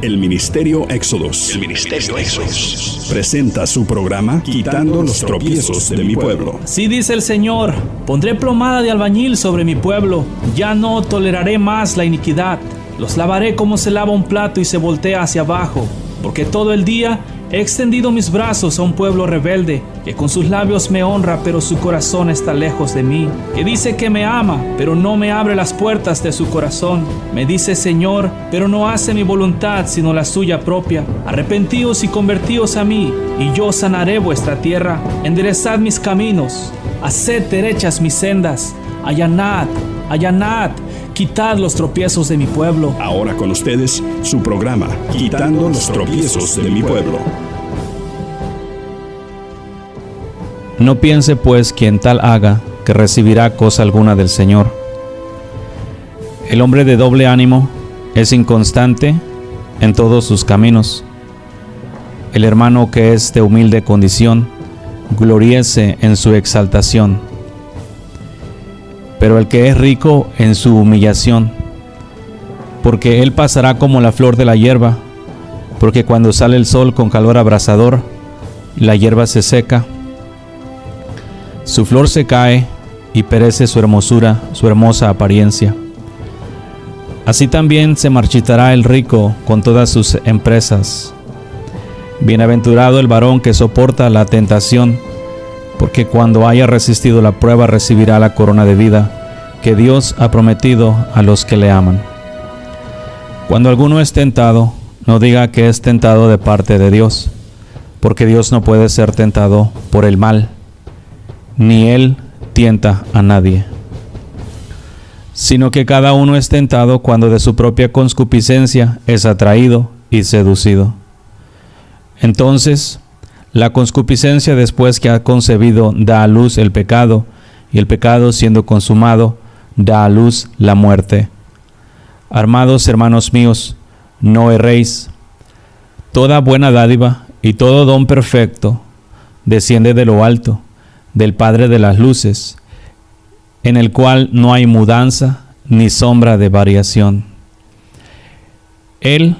El Ministerio Éxodos presenta su programa Quitando los tropiezos de mi pueblo. Así dice el Señor: pondré plomada de albañil sobre mi pueblo, ya no toleraré más la iniquidad. Los lavaré como se lava un plato y se voltea hacia abajo, porque todo el día he extendido mis brazos a un pueblo rebelde, que con sus labios me honra, pero su corazón está lejos de mí, que dice que me ama, pero no me abre las puertas de su corazón. Me dice Señor, pero no hace mi voluntad, sino la suya propia. Arrepentíos y convertíos a mí, y yo sanaré vuestra tierra. Enderezad mis caminos, haced derechas mis sendas. Allanad, allanad, quitad los tropiezos de mi pueblo. Ahora con ustedes, su programa Quitando los tropiezos de mi pueblo. No piense pues quien tal haga que recibirá cosa alguna del Señor. El hombre de doble ánimo es inconstante en todos sus caminos. El hermano que es de humilde condición, gloríese en su exaltación. Pero el que es rico en su humillación, porque él pasará como la flor de la hierba, porque cuando sale el sol con calor abrasador, la hierba se seca, su flor se cae y perece su hermosura, su hermosa apariencia. Así también se marchitará el rico con todas sus empresas. Bienaventurado el varón que soporta la tentación, porque cuando haya resistido la prueba recibirá la corona de vida que Dios ha prometido a los que le aman. Cuando alguno es tentado, no diga que es tentado de parte de Dios, porque Dios no puede ser tentado por el mal, ni Él tienta a nadie, sino que cada uno es tentado cuando de su propia concupiscencia es atraído y seducido. Entonces, la concupiscencia, después que ha concebido, da a luz el pecado, y el pecado, siendo consumado, da a luz la muerte. Amados hermanos míos, no erréis. Toda buena dádiva y todo don perfecto desciende de lo alto, del Padre de las luces, en el cual no hay mudanza ni sombra de variación. Él,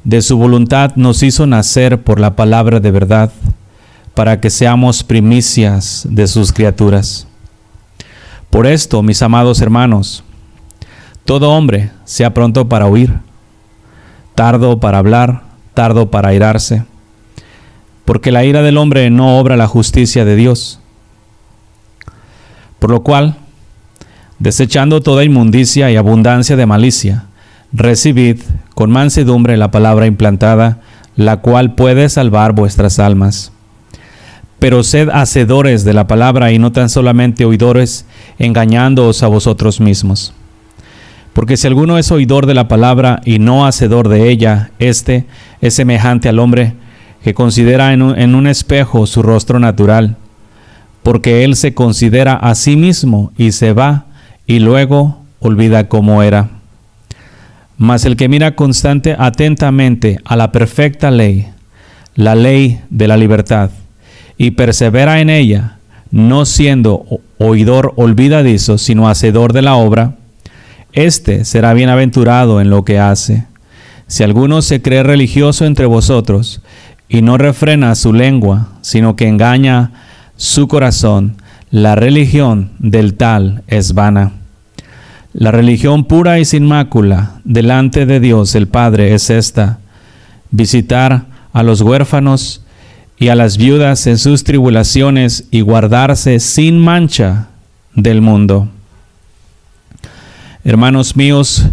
de su voluntad, nos hizo nacer por la palabra de verdad, para que seamos primicias de sus criaturas. Por esto, mis amados hermanos, todo hombre sea pronto para oír, tardo para hablar, tardo para airarse, porque la ira del hombre no obra la justicia de Dios. Por lo cual, desechando toda inmundicia y abundancia de malicia, recibid con mansedumbre la palabra implantada, la cual puede salvar vuestras almas. Pero sed hacedores de la palabra y no tan solamente oidores, engañándoos a vosotros mismos. Porque si alguno es oidor de la palabra y no hacedor de ella, éste es semejante al hombre que considera en un espejo su rostro natural, porque él se considera a sí mismo y se va y luego olvida cómo era. Mas el que mira atentamente a la perfecta ley, la ley de la libertad, y persevera en ella, no siendo oidor olvidadizo, sino hacedor de la obra, éste será bienaventurado en lo que hace. Si alguno se cree religioso entre vosotros, y no refrena su lengua, sino que engaña su corazón, la religión del tal es vana. La religión pura y sin mácula delante de Dios el Padre es esta: visitar a los huérfanos y a las viudas en sus tribulaciones y guardarse sin mancha del mundo. Hermanos míos,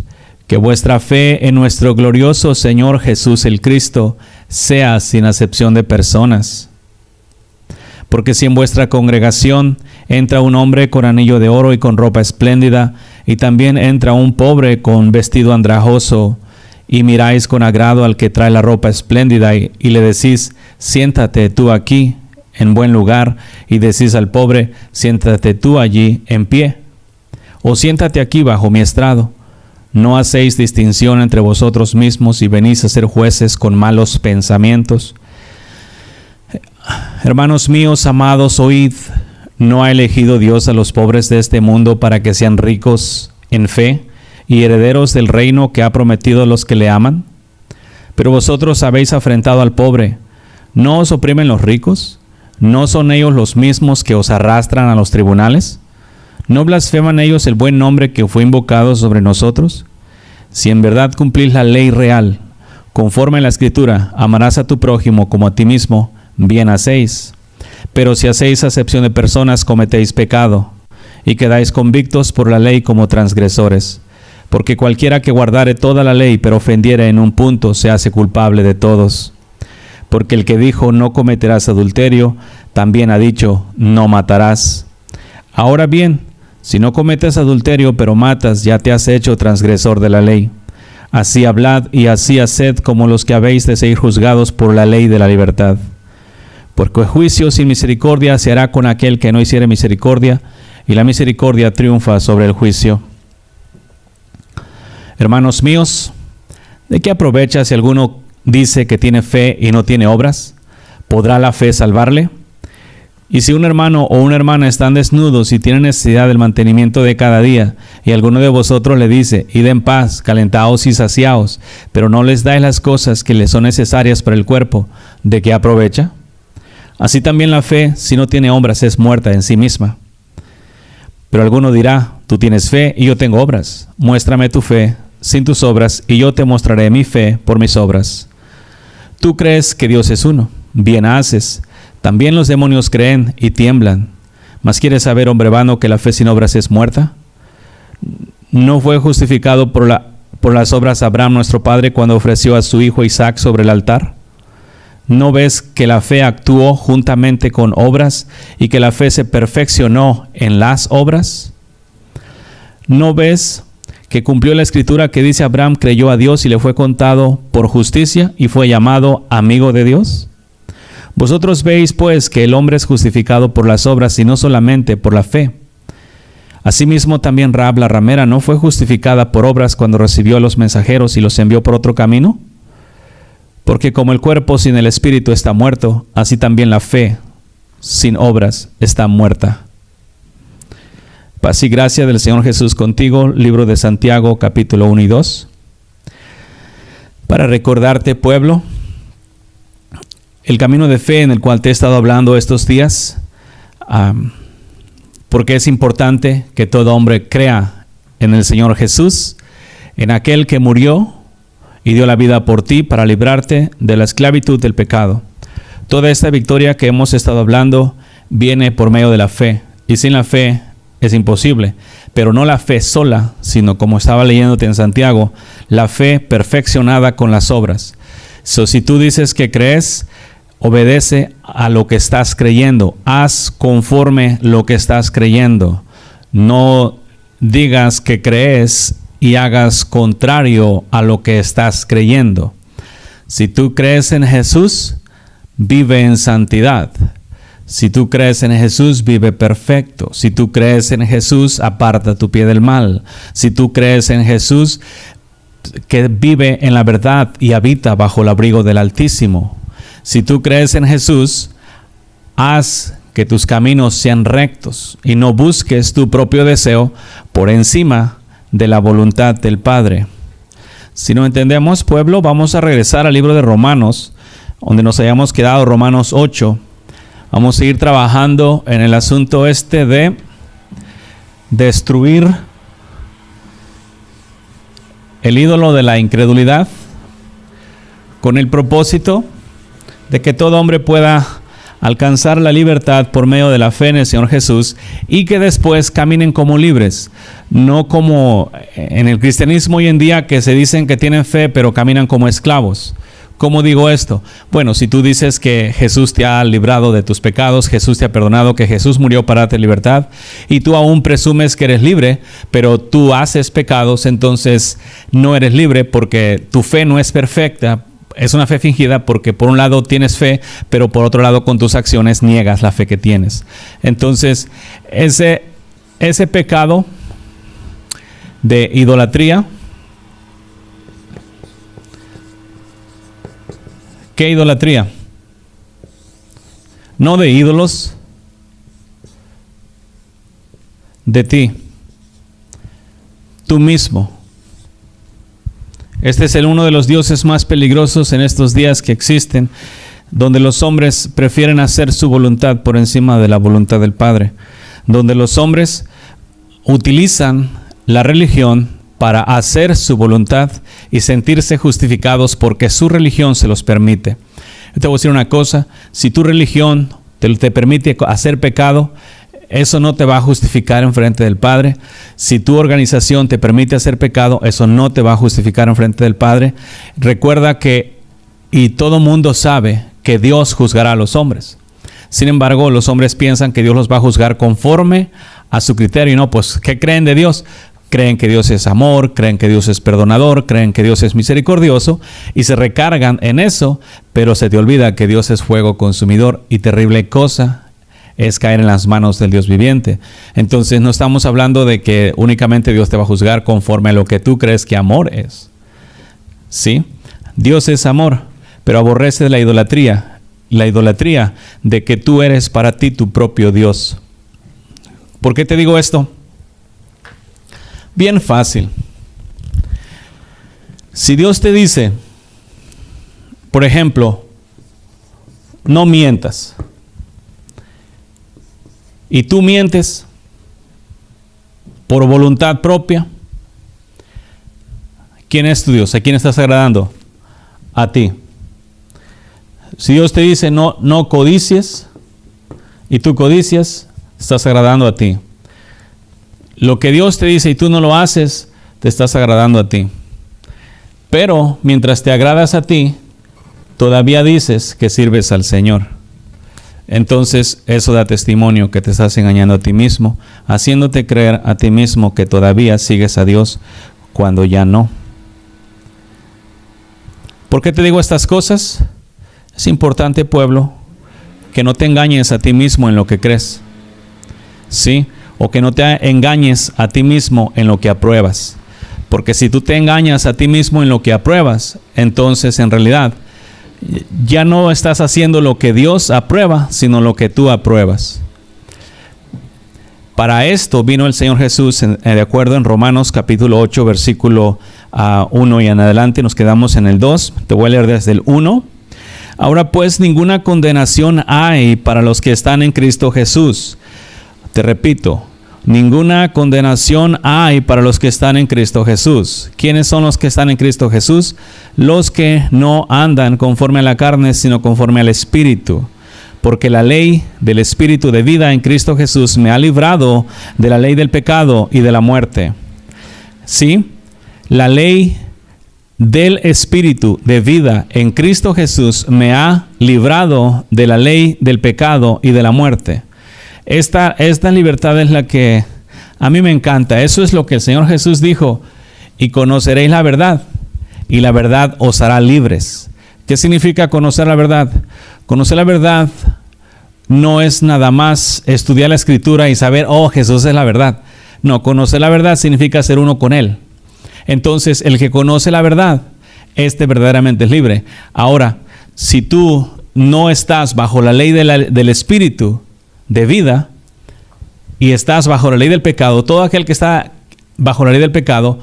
que vuestra fe en nuestro glorioso Señor Jesús el Cristo sea sin acepción de personas. Porque si en vuestra congregación entra un hombre con anillo de oro y con ropa espléndida, y también entra un pobre con vestido andrajoso, y miráis con agrado al que trae la ropa espléndida y le decís: siéntate tú aquí en buen lugar, y decís al pobre: siéntate tú allí en pie, o siéntate aquí bajo mi estrado, ¿no hacéis distinción entre vosotros mismos y venís a ser jueces con malos pensamientos? Hermanos míos amados, oíd. ¿No ha elegido Dios a los pobres de este mundo para que sean ricos en fe y herederos del reino que ha prometido a los que le aman? Pero vosotros habéis afrentado al pobre. ¿No os oprimen los ricos? ¿No son ellos los mismos que os arrastran a los tribunales? ¿No blasfeman ellos el buen nombre que fue invocado sobre nosotros? Si en verdad cumplís la ley real, conforme a la Escritura, amarás a tu prójimo como a ti mismo, bien hacéis. Pero si hacéis acepción de personas, cometéis pecado, y quedáis convictos por la ley como transgresores. Porque cualquiera que guardare toda la ley, pero ofendiere en un punto, se hace culpable de todos. Porque el que dijo, no cometerás adulterio, también ha dicho, no matarás. Ahora bien, si no cometes adulterio, pero matas, ya te has hecho transgresor de la ley. Así hablad y así haced como los que habéis de ser juzgados por la ley de la libertad. Porque el juicio sin misericordia se hará con aquel que no hiciere misericordia, y la misericordia triunfa sobre el juicio. Hermanos míos, ¿de qué aprovecha si alguno dice que tiene fe y no tiene obras? ¿Podrá la fe salvarle? Y si un hermano o una hermana están desnudos y tienen necesidad del mantenimiento de cada día, y alguno de vosotros le dice, id en paz, calentaos y saciaos, pero no les dais las cosas que les son necesarias para el cuerpo, ¿de qué aprovecha? Así también la fe, si no tiene obras, es muerta en sí misma. Pero alguno dirá, tú tienes fe y yo tengo obras. Muéstrame tu fe sin tus obras, y yo te mostraré mi fe por mis obras. Tú crees que Dios es uno, bien haces. También los demonios creen y tiemblan. ¿Mas quieres saber, hombre vano, que la fe sin obras es muerta? ¿No fue justificado por las obras Abraham nuestro padre cuando ofreció a su hijo Isaac sobre el altar? ¿No ves que la fe actuó juntamente con obras y que la fe se perfeccionó en las obras? ¿No ves que cumplió la escritura que dice Abraham creyó a Dios y le fue contado por justicia y fue llamado amigo de Dios? Vosotros veis pues que el hombre es justificado por las obras y no solamente por la fe. Asimismo también Rahab la ramera no fue justificada por obras cuando recibió a los mensajeros y los envió por otro camino. Porque como el cuerpo sin el espíritu está muerto, así también la fe sin obras está muerta. Paz y gracia del Señor Jesús contigo. Libro de Santiago, capítulo 1 y 2. Para recordarte, pueblo, el camino de fe en el cual te he estado hablando estos días, porque es importante que todo hombre crea en el Señor Jesús, en aquel que murió y dio la vida por ti para librarte de la esclavitud del pecado. Toda esta victoria que hemos estado hablando viene por medio de la fe, y sin la fe es imposible, pero no la fe sola, sino como estaba leyéndote en Santiago, la fe perfeccionada con las obras. Si tú dices que crees, obedece a lo que estás creyendo, haz conforme lo que estás creyendo. No digas que crees y hagas contrario a lo que estás creyendo. Si tú crees en Jesús, vive en santidad. Si tú crees en Jesús, vive perfecto. Si tú crees en Jesús, aparta tu pie del mal. Si tú crees en Jesús, que vive en la verdad y habita bajo el abrigo del Altísimo. Si tú crees en Jesús, haz que tus caminos sean rectos y no busques tu propio deseo por encima de la voluntad del Padre. Si no entendemos, pueblo, vamos a regresar al libro de Romanos, donde nos hayamos quedado, Romanos 8. Vamos a seguir trabajando en el asunto de destruir el ídolo de la incredulidad, con el propósito de que todo hombre pueda alcanzar la libertad por medio de la fe en el Señor Jesús y que después caminen como libres, no como en el cristianismo hoy en día, que se dicen que tienen fe pero caminan como esclavos. ¿Cómo digo esto? Bueno, si tú dices que Jesús te ha librado de tus pecados, Jesús te ha perdonado, que Jesús murió para darte libertad, y tú aún presumes que eres libre, pero tú haces pecados, entonces no eres libre porque tu fe no es perfecta. Es una fe fingida porque por un lado tienes fe, pero por otro lado con tus acciones niegas la fe que tienes. Entonces, ese pecado de idolatría, ¿qué idolatría? No de ídolos, de ti, tú mismo. Este es uno de los dioses más peligrosos en estos días que existen, donde los hombres prefieren hacer su voluntad por encima de la voluntad del Padre, donde los hombres utilizan la religión para hacer su voluntad y sentirse justificados porque su religión se los permite. Yo te voy a decir una cosa: si tu religión te permite hacer pecado, eso no te va a justificar en frente del Padre. Si tu organización te permite hacer pecado, eso no te va a justificar en frente del Padre. Recuerda que, y todo mundo sabe, que Dios juzgará a los hombres. Sin embargo, los hombres piensan que Dios los va a juzgar conforme a su criterio. Y no, pues, ¿qué creen de Dios? Creen que Dios es amor, creen que Dios es perdonador, creen que Dios es misericordioso y se recargan en eso, pero se te olvida que Dios es fuego consumidor y terrible cosa es caer en las manos del Dios viviente. Entonces no estamos hablando de que únicamente Dios te va a juzgar conforme a lo que tú crees que amor es. ¿Sí? Dios es amor, pero aborrece la idolatría de que tú eres para ti tu propio Dios. ¿Por qué te digo esto? Bien fácil. Si Dios te dice, por ejemplo, no mientas, y tú mientes por voluntad propia, ¿quién es tu Dios? ¿A quién estás agradando? A ti. Si Dios te dice no codicies, y tú codicias, estás agradando a ti. Lo que Dios te dice y tú no lo haces, te estás agradando a ti. Pero mientras te agradas a ti, todavía dices que sirves al Señor. Entonces eso da testimonio que te estás engañando a ti mismo, haciéndote creer a ti mismo que todavía sigues a Dios cuando ya no. ¿Por qué te digo estas cosas? Es importante, pueblo, que no te engañes a ti mismo en lo que crees. ¿Sí? O que no te engañes a ti mismo en lo que apruebas. Porque si tú te engañas a ti mismo en lo que apruebas, entonces en realidad ya no estás haciendo lo que Dios aprueba, sino lo que tú apruebas. Para esto vino el Señor Jesús, de acuerdo en Romanos capítulo 8, versículo 1 y en adelante. Nos quedamos en el 2. Te voy a leer desde el 1. Ahora pues ninguna condenación hay para los que están en Cristo Jesús. Te repito, ninguna condenación hay para los que están en Cristo Jesús. ¿Quiénes son los que están en Cristo Jesús? Los que no andan conforme a la carne, sino conforme al Espíritu. Porque la ley del Espíritu de vida en Cristo Jesús me ha librado de la ley del pecado y de la muerte. ¿Sí? La ley del Espíritu de vida en Cristo Jesús me ha librado de la ley del pecado y de la muerte. Esta libertad es la que a mí me encanta. Eso es lo que el Señor Jesús dijo: y conoceréis la verdad, y la verdad os hará libres. ¿Qué significa conocer la verdad? Conocer la verdad no es nada más estudiar la Escritura y saber, oh, Jesús es la verdad. No, conocer la verdad significa ser uno con Él. Entonces, el que conoce la verdad, verdaderamente es libre. Ahora, si tú no estás bajo la ley del Espíritu de vida y estás bajo la ley del pecado, todo aquel que está bajo la ley del pecado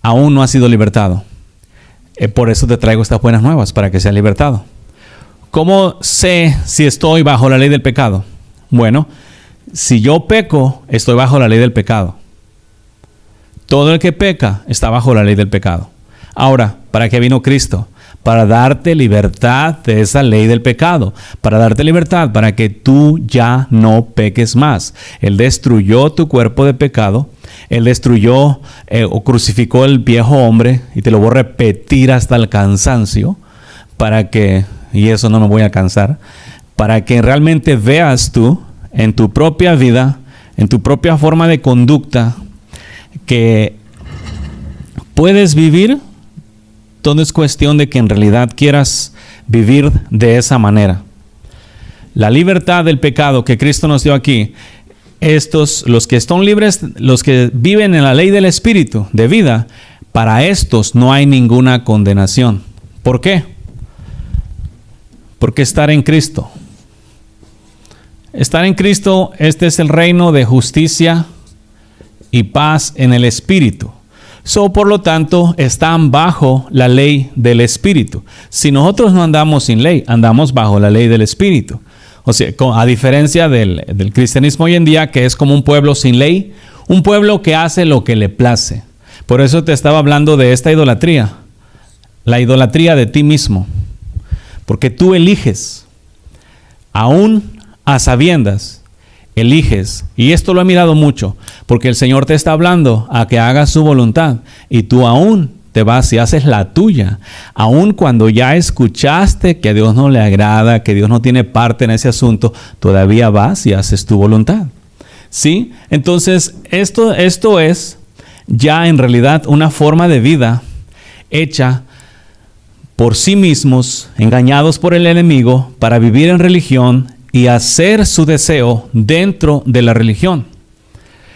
aún no ha sido libertado. Por eso te traigo estas buenas nuevas, para que sea libertado. ¿Cómo sé si estoy bajo la ley del pecado? Bueno, si yo peco, estoy bajo la ley del pecado. Todo el que peca está bajo la ley del pecado. Ahora, ¿para qué vino Cristo? Para darte libertad de esa ley del pecado, para darte libertad para que tú ya no peques más. Él destruyó tu cuerpo de pecado, Él destruyó o crucificó el viejo hombre, y te lo voy a repetir hasta el cansancio, para que, y eso no me voy a cansar, para que realmente veas tú en tu propia vida, en tu propia forma de conducta, que puedes vivir. Todo es cuestión de que en realidad quieras vivir de esa manera. La libertad del pecado que Cristo nos dio aquí, los que están libres, los que viven en la ley del Espíritu de vida, para estos no hay ninguna condenación. ¿Por qué? Porque estar en Cristo. Estar en Cristo, este es el reino de justicia y paz en el Espíritu. Por lo tanto, están bajo la ley del Espíritu. Si nosotros no andamos sin ley, andamos bajo la ley del Espíritu. O sea, a diferencia del cristianismo hoy en día, que es como un pueblo sin ley, un pueblo que hace lo que le place. Por eso te estaba hablando de esta idolatría, la idolatría de ti mismo. Porque tú eliges, aún a sabiendas, eliges, y esto lo he mirado mucho, porque el Señor te está hablando a que hagas su voluntad, y tú aún te vas y haces la tuya, aún cuando ya escuchaste que a Dios no le agrada, que Dios no tiene parte en ese asunto, todavía vas y haces tu voluntad. ¿Sí? Entonces, esto es ya en realidad una forma de vida hecha por sí mismos, engañados por el enemigo, para vivir en religión y hacer su deseo dentro de la religión.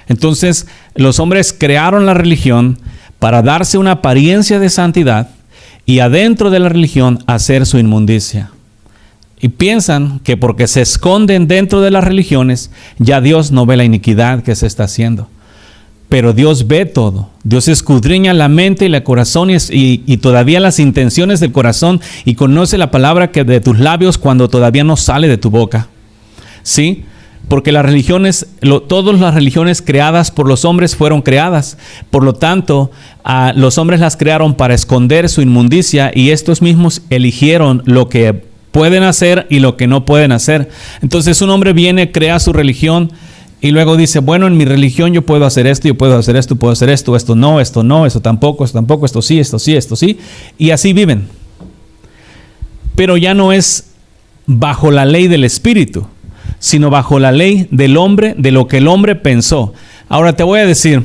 Entonces, los hombres crearon la religión para darse una apariencia de santidad y adentro de la religión hacer su inmundicia. Y piensan que porque se esconden dentro de las religiones, ya Dios no ve la iniquidad que se está haciendo. Pero Dios ve todo. Dios escudriña la mente y el corazón y todavía las intenciones del corazón, y conoce la palabra que de tus labios cuando todavía no sale de tu boca. ¿Sí? Porque las religiones, todas las religiones creadas por los hombres fueron creadas. Por lo tanto, los hombres las crearon para esconder su inmundicia, y estos mismos eligieron lo que pueden hacer y lo que no pueden hacer. Entonces un hombre viene, crea su religión, y luego dice, bueno, en mi religión yo puedo hacer esto, yo puedo hacer esto, puedo hacer esto, esto no, esto tampoco, esto sí, esto sí, esto sí. Y así viven. Pero ya no es bajo la ley del Espíritu, sino bajo la ley del hombre, de lo que el hombre pensó. Ahora te voy a decir,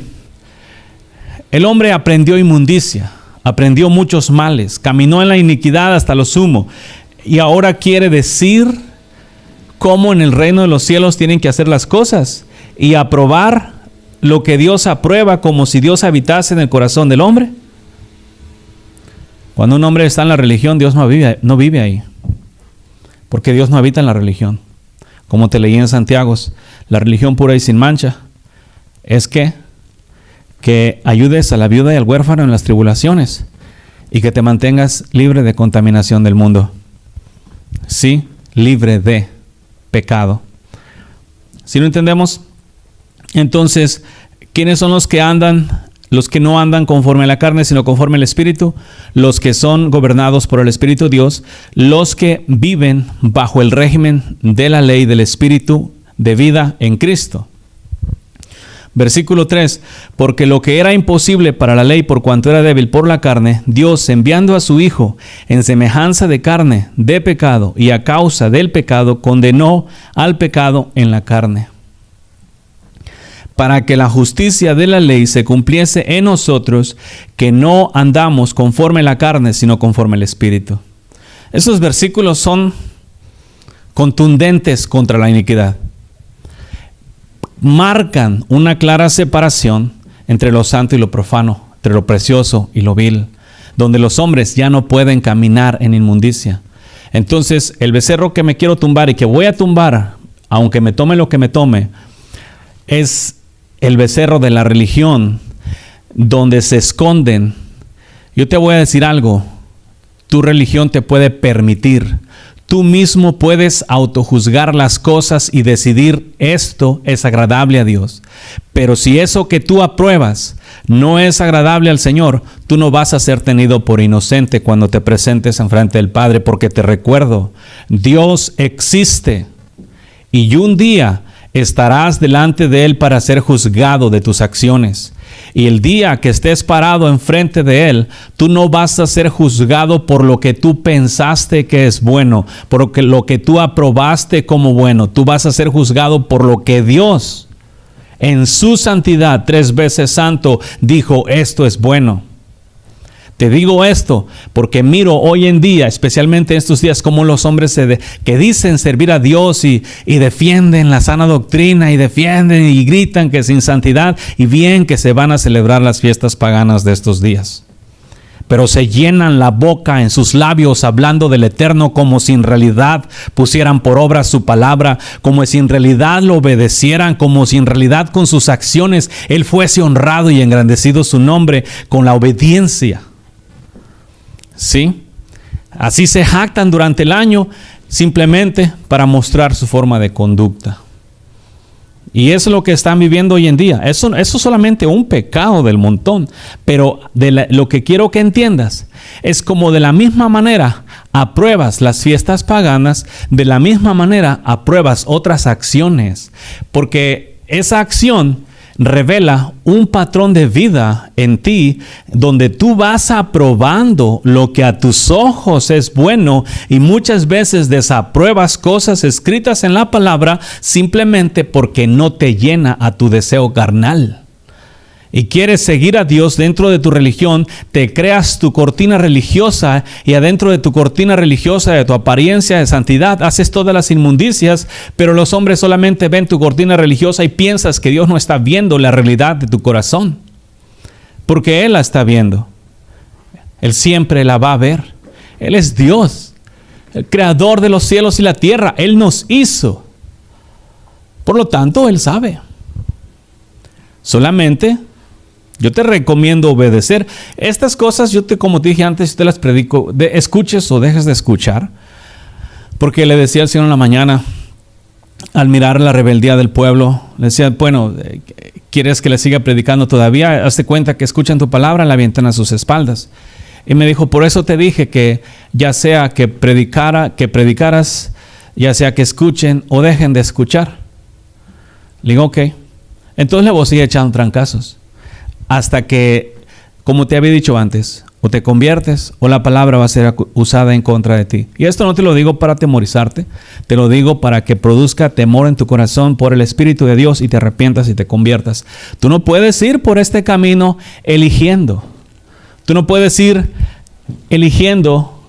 el hombre aprendió inmundicia, aprendió muchos males, caminó en la iniquidad hasta lo sumo, y ahora quiere decir cómo en el reino de los cielos tienen que hacer las cosas y aprobar lo que Dios aprueba, como si Dios habitase en el corazón del hombre. Cuando un hombre está en la religión, Dios no vive ahí, porque Dios no habita en la religión. Como te leí en Santiago, la religión pura y sin mancha es que ayudes a la viuda y al huérfano en las tribulaciones y que te mantengas libre de contaminación del mundo. Sí, libre de pecado. Si no entendemos, entonces, ¿quiénes son los que no andan conforme a la carne, sino conforme al Espíritu? Los que son gobernados por el Espíritu de Dios, los que viven bajo el régimen de la ley del Espíritu de vida en Cristo. Versículo 3, porque lo que era imposible para la ley por cuanto era débil por la carne, Dios, enviando a su Hijo en semejanza de carne, de pecado, y a causa del pecado, condenó al pecado en la carne, para que la justicia de la ley se cumpliese en nosotros, que no andamos conforme a la carne, sino conforme al Espíritu. Esos versículos son contundentes contra la iniquidad. Marcan una clara separación entre lo santo y lo profano, entre lo precioso y lo vil, donde los hombres ya no pueden caminar en inmundicia. Entonces, el becerro que me quiero tumbar y que voy a tumbar, aunque me tome lo que me tome, es el becerro de la religión, donde se esconden. Yo te voy a decir algo, tu religión te puede permitir. Tú mismo puedes autojuzgar las cosas y decidir esto es agradable a Dios. Pero si eso que tú apruebas no es agradable al Señor, tú no vas a ser tenido por inocente cuando te presentes enfrente del Padre, porque te recuerdo, Dios existe y un día estarás delante de Él para ser juzgado de tus acciones. Y el día que estés parado enfrente de Él, tú no vas a ser juzgado por lo que tú pensaste que es bueno, por lo que tú aprobaste como bueno. Tú vas a ser juzgado por lo que Dios, en su santidad, 3 veces santo, dijo, esto es bueno. Te digo esto porque miro hoy en día, especialmente en estos días, como los hombres que dicen servir a Dios y defienden la sana doctrina y defienden y gritan que sin santidad, y bien que se van a celebrar las fiestas paganas de estos días. pero se llenan la boca en sus labios hablando del Eterno como si en realidad pusieran por obra su palabra, como si en realidad lo obedecieran, como si en realidad con sus acciones Él fuese honrado y engrandecido su nombre con la obediencia. ¿Sí? Así se jactan durante el año simplemente para mostrar su forma de conducta. Y eso es lo que están viviendo hoy en día. Eso es solamente un pecado del montón. Pero lo que quiero que entiendas es como de la misma manera apruebas las fiestas paganas, de la misma manera apruebas otras acciones. Porque esa acción revela un patrón de vida en ti donde tú vas aprobando lo que a tus ojos es bueno y muchas veces desapruebas cosas escritas en la palabra simplemente porque no te llena a tu deseo carnal. Y quieres seguir a Dios dentro de tu religión, te creas tu cortina religiosa y adentro de tu cortina religiosa, de tu apariencia de santidad, haces todas las inmundicias, pero los hombres solamente ven tu cortina religiosa y piensas que Dios no está viendo la realidad de tu corazón. Porque Él la está viendo. Él siempre la va a ver. Él es Dios, el creador de los cielos y la tierra. Él nos hizo. Por lo tanto, Él sabe. Solamente yo te recomiendo obedecer. Estas cosas, como te dije antes, yo te las predico, escuches o dejes de escuchar. Porque le decía al Señor en la mañana, al mirar la rebeldía del pueblo, le decía, bueno, ¿quieres que le siga predicando todavía? Hazte cuenta que escuchan tu palabra, la avientan a sus espaldas. Y me dijo, por eso te dije que ya sea que predicaras, ya sea que escuchen o dejen de escuchar. Le digo, ok. Entonces le voy a seguir echando trancazos. Hasta que, como te había dicho antes, o te conviertes o la palabra va a ser usada en contra de ti. Y esto no te lo digo para atemorizarte, te lo digo para que produzca temor en tu corazón por el Espíritu de Dios y te arrepientas y te conviertas. Tú no puedes ir por este camino eligiendo. Tú no puedes ir eligiendo,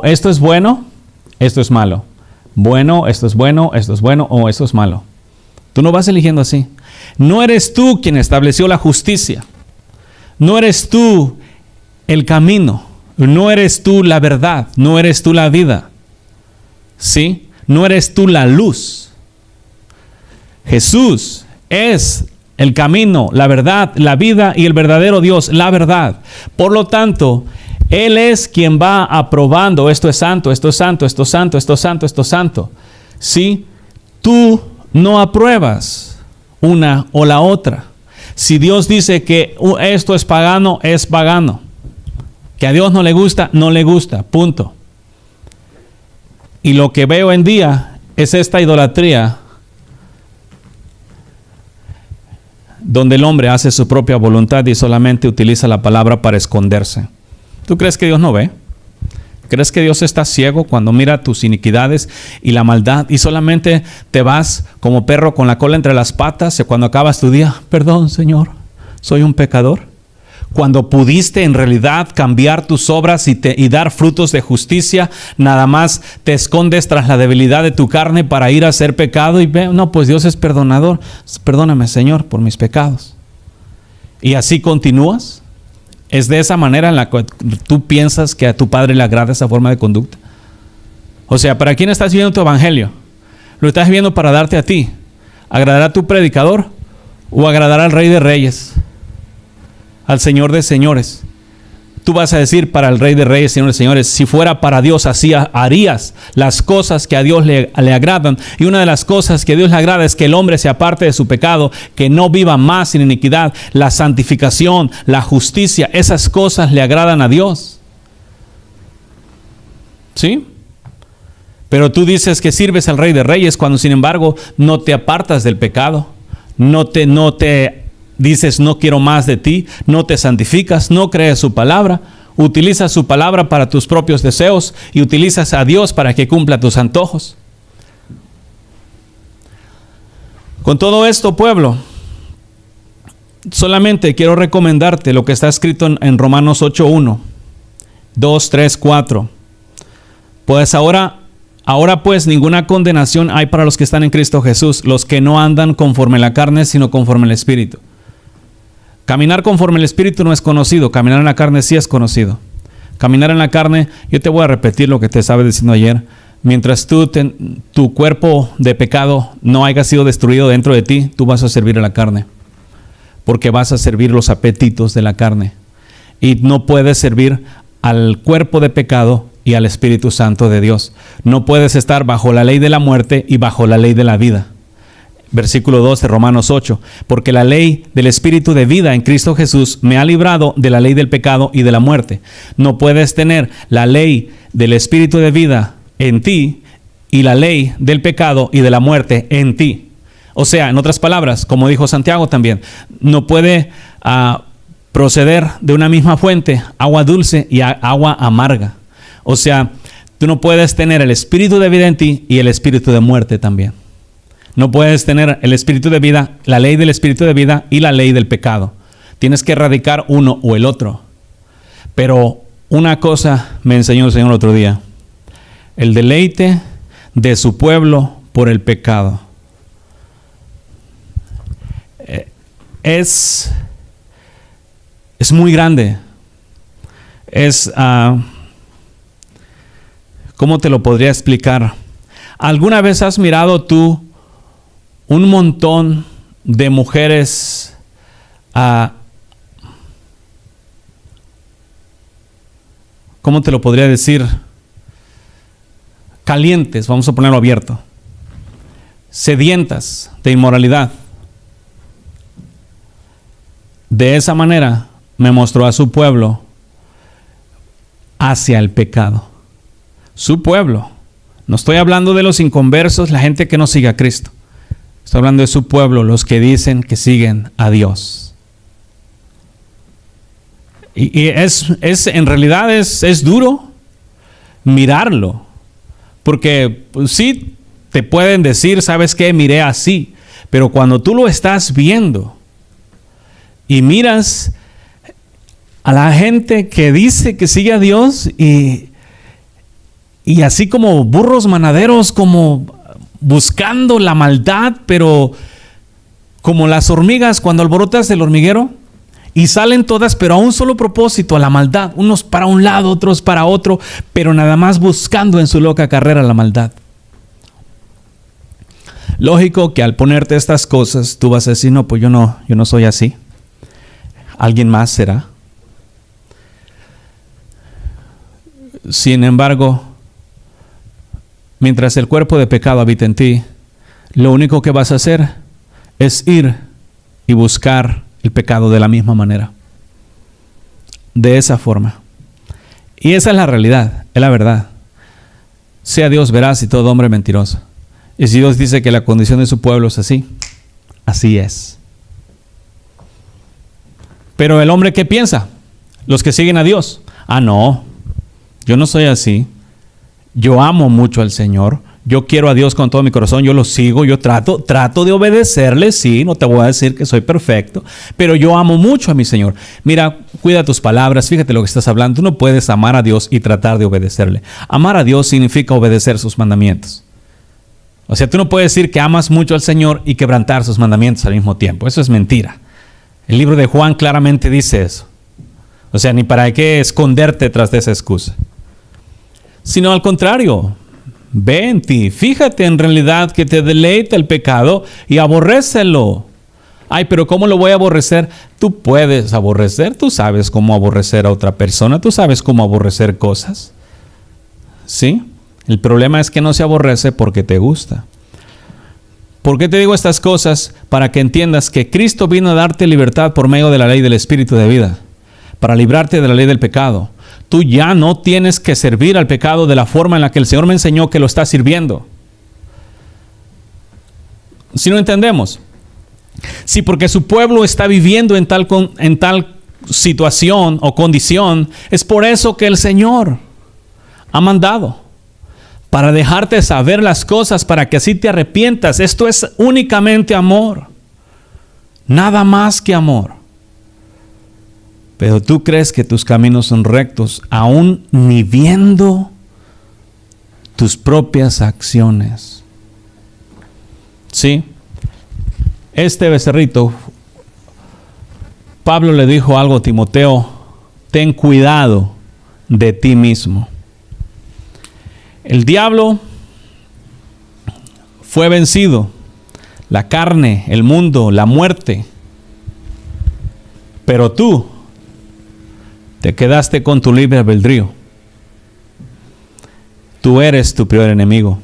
esto es bueno, esto es malo. Bueno, esto es bueno, esto es bueno, o esto es malo. Tú no vas eligiendo así. No eres tú quien estableció la justicia. No eres tú el camino. No eres tú la verdad. No eres tú la vida. ¿Sí? No eres tú la luz. Jesús es el camino, la verdad, la vida y el verdadero Dios, la verdad. Por lo tanto, Él es quien va aprobando esto es santo, esto es santo, esto es santo, esto es santo, esto es santo. ¿Sí? Tú no apruebas una o la otra. Si Dios dice que esto es pagano, es pagano. Que a Dios no le gusta, no le gusta. Punto. Y lo que veo en día es esta idolatría donde el hombre hace su propia voluntad y solamente utiliza la palabra para esconderse. ¿Tú crees que Dios no ve? ¿Crees que Dios está ciego cuando mira tus iniquidades y la maldad y solamente te vas como perro con la cola entre las patas y cuando acabas tu día, perdón Señor, soy un pecador? Cuando pudiste en realidad cambiar tus obras y dar frutos de justicia, nada más te escondes tras la debilidad de tu carne para ir a hacer pecado y no, pues Dios es perdonador. Perdóname Señor por mis pecados. Y así continúas. ¿Es de esa manera en la que tú piensas que a tu Padre le agrada esa forma de conducta? O sea, ¿para quién estás viviendo tu evangelio? ¿Lo estás viviendo para darte a ti? ¿Agradar a tu predicador o agradar al Rey de Reyes? Al Señor de Señores. Tú vas a decir para el Rey de Reyes, Señor de Señores, si fuera para Dios, así harías las cosas que a Dios le agradan. Y una de las cosas que a Dios le agrada es que el hombre se aparte de su pecado, que no viva más sin iniquidad. La santificación, la justicia, esas cosas le agradan a Dios. ¿Sí? Pero tú dices que sirves al Rey de Reyes cuando sin embargo no te apartas del pecado. No te dices no quiero más de ti, no te santificas, no crees su palabra, utilizas su palabra para tus propios deseos y utilizas a Dios para que cumpla tus antojos. Con todo esto, pueblo, solamente quiero recomendarte lo que está escrito en Romanos 8:1, 2, 3, 4. Pues ahora pues ninguna condenación hay para los que están en Cristo Jesús, los que no andan conforme a la carne, sino conforme al Espíritu. Caminar conforme el Espíritu no es conocido, caminar en la carne sí es conocido. Caminar en la carne, yo te voy a repetir lo que te estaba diciendo ayer. Mientras tu cuerpo de pecado no haya sido destruido dentro de ti, tú vas a servir a la carne. Porque vas a servir los apetitos de la carne. Y no puedes servir al cuerpo de pecado y al Espíritu Santo de Dios. No puedes estar bajo la ley de la muerte y bajo la ley de la vida. Versículo 12, Romanos 8. Porque la ley del Espíritu de vida en Cristo Jesús me ha librado de la ley del pecado y de la muerte. No puedes tener la ley del Espíritu de vida en ti y la ley del pecado y de la muerte en ti. O sea, en otras palabras, como dijo Santiago también, no puede proceder de una misma fuente agua dulce y agua amarga. O sea, tú no puedes tener el espíritu de vida en ti y el espíritu de muerte también. No puedes tener el espíritu de vida, la ley del espíritu de vida y la ley del pecado. Tienes que erradicar uno o el otro. Pero una cosa me enseñó el Señor el otro día: el deleite de su pueblo por el pecado. Es muy grande. ¿Cómo te lo podría explicar? ¿Alguna vez has mirado tú un montón de mujeres ¿cómo te lo podría decir? Calientes, vamos a ponerlo abierto, sedientas de inmoralidad. De esa manera me mostró a su pueblo hacia el pecado. Su pueblo. No estoy hablando de los inconversos, la gente que no sigue a Cristo. Estoy hablando de su pueblo, los que dicen que siguen a Dios. Y en realidad es duro mirarlo. Porque pues, sí, te pueden decir, ¿sabes qué? Miré así. Pero cuando tú lo estás viendo y miras a la gente que dice que sigue a Dios y así como burros manaderos, como buscando la maldad, pero como las hormigas cuando alborotas el hormiguero y salen todas, pero a un solo propósito, a la maldad, unos para un lado, otros para otro, pero nada más buscando en su loca carrera la maldad. Lógico que al ponerte estas cosas, tú vas a decir, no, pues yo no soy así. ¿Alguien más será? Sin embargo, mientras el cuerpo de pecado habita en ti, lo único que vas a hacer es ir y buscar el pecado de la misma manera. De esa forma. Y esa es la realidad, es la verdad. Sea Dios veraz y todo hombre mentiroso. Y si Dios dice que la condición de su pueblo es así, así es. Pero el hombre, ¿qué piensa? Los que siguen a Dios. No, yo no soy así. Yo amo mucho al Señor. Yo quiero a Dios con todo mi corazón. Yo lo sigo. Yo trato de obedecerle. Sí, no te voy a decir que soy perfecto. Pero yo amo mucho a mi Señor. Mira, cuida tus palabras. Fíjate lo que estás hablando. Tú no puedes amar a Dios y tratar de obedecerle. Amar a Dios significa obedecer sus mandamientos. O sea, tú no puedes decir que amas mucho al Señor y quebrantar sus mandamientos al mismo tiempo. Eso es mentira. El libro de Juan claramente dice eso. O sea, ni para qué esconderte tras de esa excusa. Sino al contrario, ve en ti, fíjate en realidad que te deleita el pecado y aborrécelo. Pero ¿cómo lo voy a aborrecer? Tú puedes aborrecer, tú sabes cómo aborrecer a otra persona, tú sabes cómo aborrecer cosas. ¿Sí? El problema es que no se aborrece porque te gusta. ¿Por qué te digo estas cosas? Para que entiendas que Cristo vino a darte libertad por medio de la ley del Espíritu de vida, para librarte de la ley del pecado. Tú ya no tienes que servir al pecado de la forma en la que el Señor me enseñó que lo está sirviendo. Si no entendemos. Sí, porque su pueblo está viviendo en tal situación o condición, es por eso que el Señor ha mandado. Para dejarte saber las cosas, para que así te arrepientas. Esto es únicamente amor. Nada más que amor. Pero tú crees que tus caminos son rectos, aún ni viendo tus propias acciones. ¿Sí? Este becerrito Pablo le dijo algo a Timoteo: ten cuidado de ti mismo. El diablo fue vencido, la carne, el mundo, la muerte. Pero tú te quedaste con tu libre albedrío. Tú eres tu peor enemigo.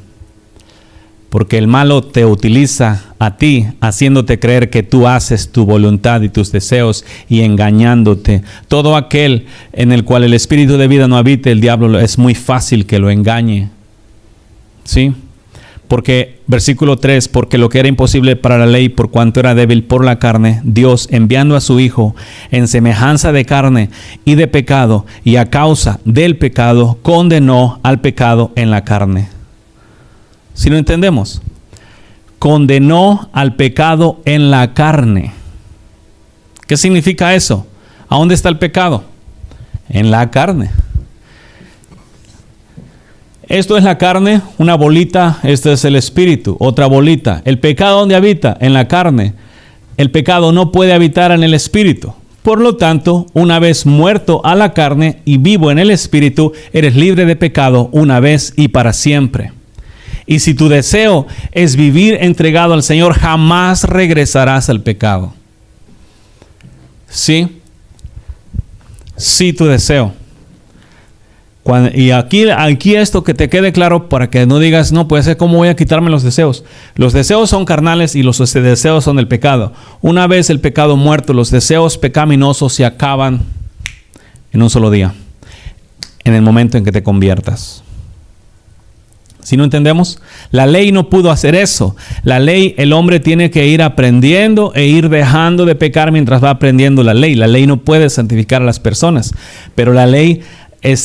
Porque el malo te utiliza a ti, haciéndote creer que tú haces tu voluntad y tus deseos y engañándote. Todo aquel en el cual el espíritu de vida no habite, el diablo es muy fácil que lo engañe. ¿Sí? Porque, versículo 3, porque lo que era imposible para la ley, por cuanto era débil por la carne, Dios, enviando a su Hijo en semejanza de carne y de pecado, y a causa del pecado, condenó al pecado en la carne. ¿Sí lo entendemos? Condenó al pecado en la carne. ¿Qué significa eso? ¿A dónde está el pecado? En la carne. Esto es la carne, una bolita. Este es el espíritu, otra bolita. ¿El pecado dónde habita? En la carne. El pecado no puede habitar en el espíritu. Por lo tanto, una vez muerto a la carne y vivo en el espíritu, eres libre de pecado una vez y para siempre. Y si tu deseo es vivir entregado al Señor, jamás regresarás al pecado. ¿Sí? Sí, tu deseo. Y aquí esto que te quede claro para que no digas, no, puede ser, ¿cómo voy a quitarme los deseos? Los deseos son carnales y los deseos son del pecado. Una vez el pecado muerto, los deseos pecaminosos se acaban en un solo día, en el momento en que te conviertas. ¿Sí no entendemos? La ley no pudo hacer eso. La ley, el hombre tiene que ir aprendiendo e ir dejando de pecar mientras va aprendiendo la ley. La ley no puede santificar a las personas, pero la ley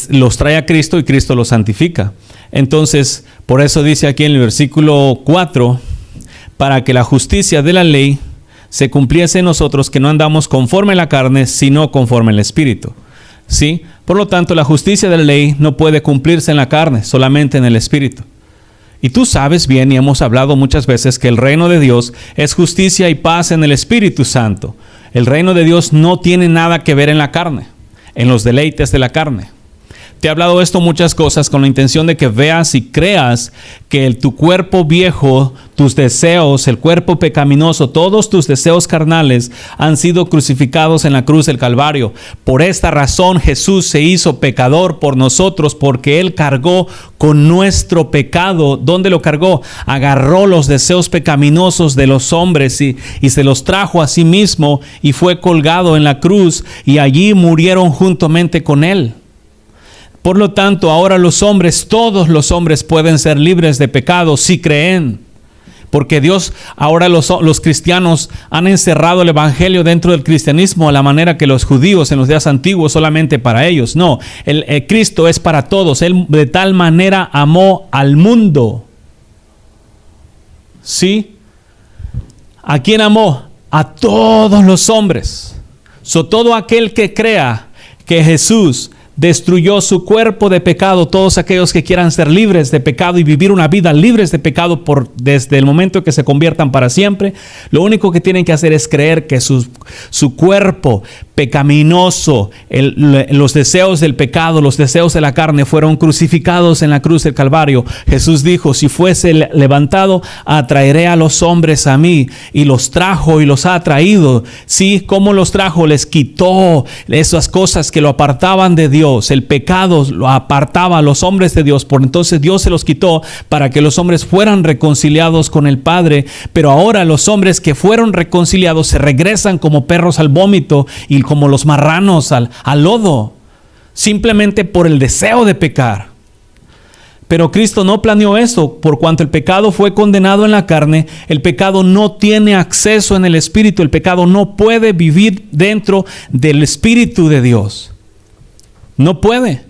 los trae a Cristo y Cristo los santifica. Entonces, por eso dice aquí en el versículo 4, para que la justicia de la ley se cumpliese en nosotros, que no andamos conforme a la carne, sino conforme al Espíritu. ¿Sí? Por lo tanto, la justicia de la ley no puede cumplirse en la carne, solamente en el Espíritu. Y tú sabes bien, y hemos hablado muchas veces, que el reino de Dios es justicia y paz en el Espíritu Santo. El reino de Dios no tiene nada que ver en la carne, en los deleites de la carne. Te he hablado esto muchas cosas con la intención de que veas y creas que tu cuerpo viejo, tus deseos, el cuerpo pecaminoso, todos tus deseos carnales han sido crucificados en la cruz del Calvario. Por esta razón Jesús se hizo pecador por nosotros, porque Él cargó con nuestro pecado. ¿Dónde lo cargó? Agarró los deseos pecaminosos de los hombres y se los trajo a sí mismo y fue colgado en la cruz y allí murieron juntamente con Él. Por lo tanto, ahora los hombres, todos los hombres pueden ser libres de pecado si creen. Porque Dios, ahora los cristianos han encerrado el evangelio dentro del cristianismo a la manera que los judíos en los días antiguos solamente para ellos. No, el Cristo es para todos. Él de tal manera amó al mundo. ¿Sí? ¿A quién amó? A todos los hombres. Todo aquel que crea que Jesús destruyó su cuerpo de pecado, todos aquellos que quieran ser libres de pecado y vivir una vida libres de pecado desde el momento que se conviertan para siempre, lo único que tienen que hacer es creer que su cuerpo pecaminoso, los deseos del pecado, los deseos de la carne fueron crucificados en la cruz del Calvario. Jesús dijo, si fuese levantado, atraeré a los hombres a mí, y los trajo y los ha traído. Sí, ¿cómo los trajo? Les quitó esas cosas que lo apartaban de Dios. El pecado lo apartaba a los hombres de Dios, por entonces Dios se los quitó para que los hombres fueran reconciliados con el Padre. Pero ahora los hombres que fueron reconciliados se regresan como perros al vómito y como los marranos al lodo, simplemente por el deseo de pecar. Pero Cristo no planeó eso. Por cuanto el pecado fue condenado en la carne, el pecado no tiene acceso en el Espíritu. El pecado no puede vivir dentro del Espíritu de Dios. No puede.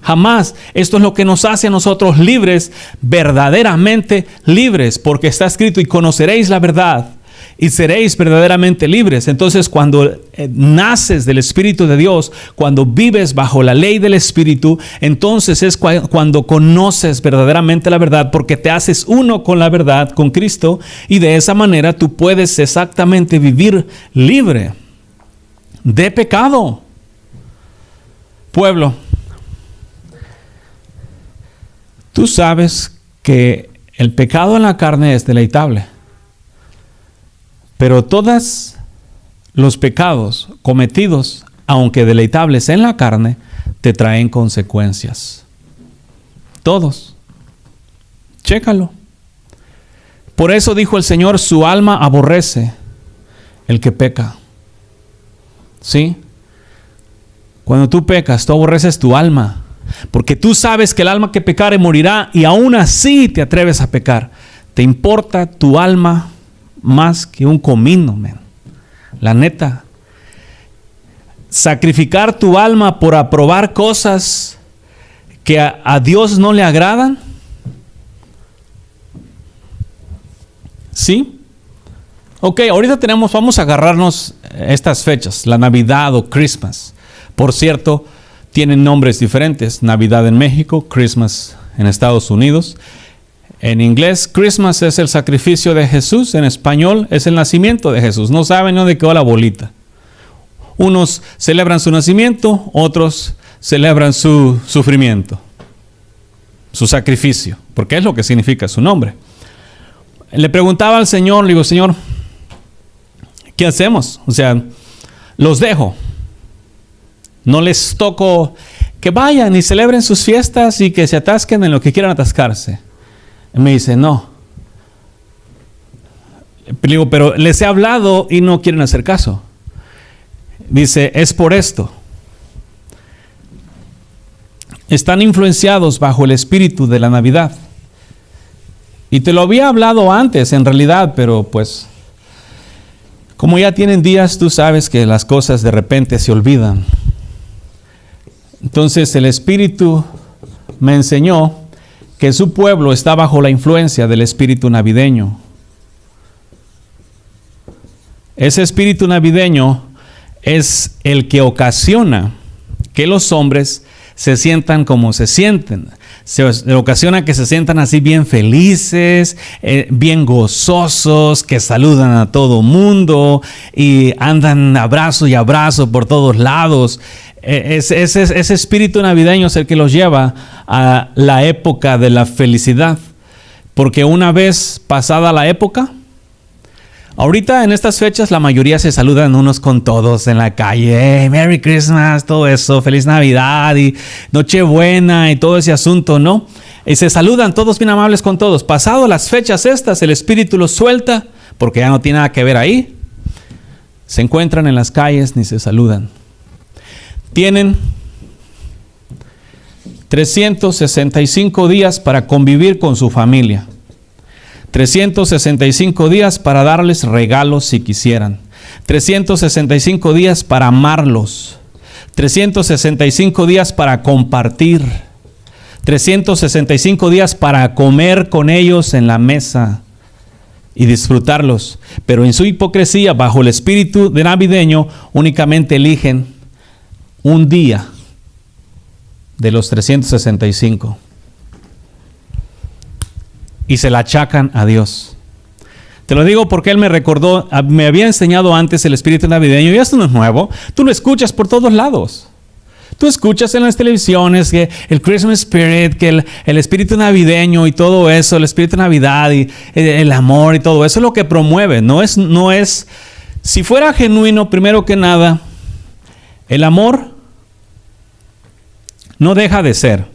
Jamás. Esto es lo que nos hace a nosotros libres, verdaderamente libres, porque está escrito, y conoceréis la verdad y seréis verdaderamente libres. Entonces, cuando naces del Espíritu de Dios, cuando vives bajo la ley del Espíritu, entonces es cuando conoces verdaderamente la verdad, porque te haces uno con la verdad, con Cristo, y de esa manera tú puedes exactamente vivir libre. de pecado. Pueblo, tú sabes que el pecado en la carne es deleitable, pero todos los pecados cometidos, aunque deleitables en la carne, te traen consecuencias. Todos. Chécalo. Por eso dijo el Señor, su alma aborrece el que peca. ¿Sí? Cuando tú pecas, tú aborreces tu alma, porque tú sabes que el alma que pecare morirá, y aún así te atreves a pecar. Te importa tu alma más que un comino, man. La neta. Sacrificar tu alma por aprobar cosas que a Dios no le agradan. ¿Sí? Ok, ahorita vamos a agarrarnos estas fechas, la Navidad o Christmas. Por cierto, tienen nombres diferentes. Navidad en México, Christmas en Estados Unidos. En inglés, Christmas es el sacrificio de Jesús. En español es el nacimiento de Jesús. No saben dónde quedó la bolita. Unos celebran su nacimiento, otros celebran su sufrimiento, su sacrificio, porque es lo que significa su nombre. Le preguntaba al Señor, le digo, Señor, ¿qué hacemos? O sea, los dejo. No les toco que vayan y celebren sus fiestas y que se atasquen en lo que quieran atascarse. Y me dice, no. Le digo, pero les he hablado y no quieren hacer caso. Dice, es por esto. Están influenciados bajo el espíritu de la Navidad. Y te lo había hablado antes en realidad, pero pues como ya tienen días, tú sabes que las cosas de repente se olvidan. Entonces el Espíritu me enseñó que su pueblo está bajo la influencia del espíritu navideño. Ese espíritu navideño es el que ocasiona que los hombres se sientan como se sienten. Se ocasiona que se sientan así bien felices, bien gozosos, que saludan a todo mundo y andan abrazo y abrazo por todos lados. Ese espíritu navideño es el que los lleva a la época de la felicidad. Porque una vez pasada la época, ahorita en estas fechas la mayoría se saludan unos con todos en la calle. Hey, Merry Christmas, todo eso, Feliz Navidad y Nochebuena y todo ese asunto, ¿no? Y se saludan todos bien amables con todos. Pasado las fechas estas, el Espíritu los suelta porque ya no tiene nada que ver ahí. Se encuentran en las calles ni se saludan. Tienen 365 días para convivir con su familia. 365 días para darles regalos si quisieran. 365 días para amarlos. 365 días para compartir. 365 días para comer con ellos en la mesa y disfrutarlos. Pero en su hipocresía, bajo el espíritu de navideño, únicamente eligen un día de los 365. Y se la achacan a Dios. Te lo digo porque Él me recordó, me había enseñado antes el espíritu navideño, y esto no es nuevo. Tú lo escuchas por todos lados. Tú escuchas en las televisiones que el Christmas Spirit, que el espíritu navideño y todo eso, el espíritu de Navidad y el amor y todo eso es lo que promueve. No es, si fuera genuino, primero que nada, el amor no deja de ser.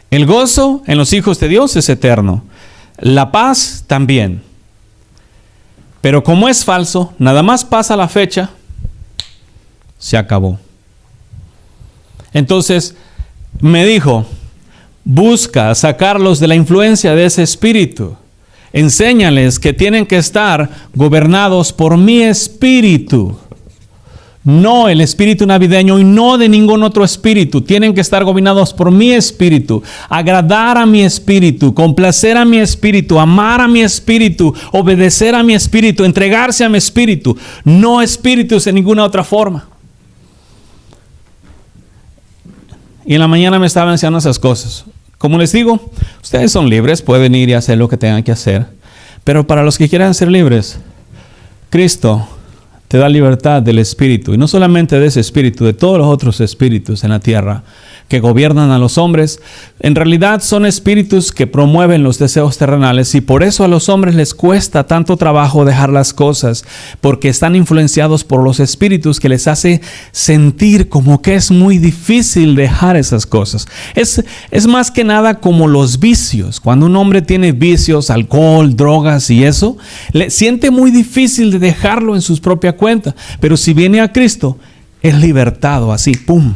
El gozo en los hijos de Dios es eterno. La paz también. Pero como es falso, nada más pasa la fecha, se acabó. Entonces me dijo, busca sacarlos de la influencia de ese espíritu. Enséñales que tienen que estar gobernados por mi espíritu. No el espíritu navideño y no de ningún otro espíritu. Tienen que estar gobernados por mi espíritu. Agradar a mi espíritu, complacer a mi espíritu, amar a mi espíritu, obedecer a mi espíritu, entregarse a mi espíritu. No espíritus de ninguna otra forma. Y en la mañana me estaba enseñando esas cosas. Como les digo, ustedes son libres, pueden ir y hacer lo que tengan que hacer. Pero para los que quieran ser libres, Cristo te da libertad del espíritu. Y no solamente de ese espíritu, de todos los otros espíritus en la tierra que gobiernan a los hombres. En realidad son espíritus que promueven los deseos terrenales, y por eso a los hombres les cuesta tanto trabajo dejar las cosas, porque están influenciados por los espíritus que les hace sentir como que es muy difícil dejar esas cosas. Es más que nada como los vicios. Cuando un hombre tiene vicios, alcohol, drogas y eso, le siente muy difícil de dejarlo en su propia cuenta. Pero si viene a Cristo, es libertado así, ¡pum!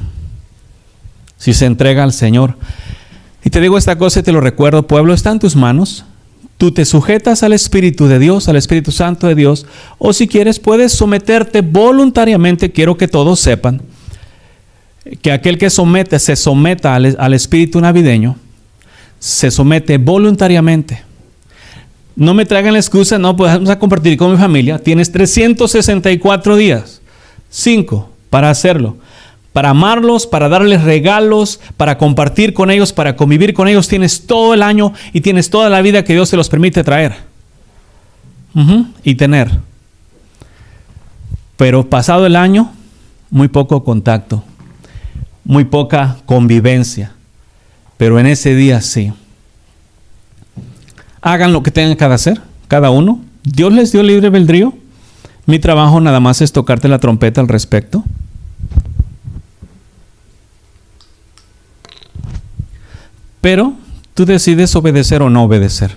Si se entrega al Señor. Y te digo esta cosa y te lo recuerdo, pueblo, está en tus manos. Tú te sujetas al Espíritu de Dios, al Espíritu Santo de Dios, o si quieres puedes someterte voluntariamente. Quiero que todos sepan que aquel que se someta al Espíritu navideño, se somete voluntariamente. No me traigan la excusa, no, pues vamos a compartir con mi familia. Tienes 364 días, 5 para hacerlo. Para amarlos, para darles regalos, para compartir con ellos, para convivir con ellos. Tienes todo el año y tienes toda la vida que Dios te los permite traer y tener. Pero pasado el año, muy poco contacto, muy poca convivencia. Pero en ese día sí. Hagan lo que tengan que hacer, cada uno. Dios les dio libre albedrío. Mi trabajo nada más es tocarte la trompeta al respecto. Pero tú decides obedecer o no obedecer.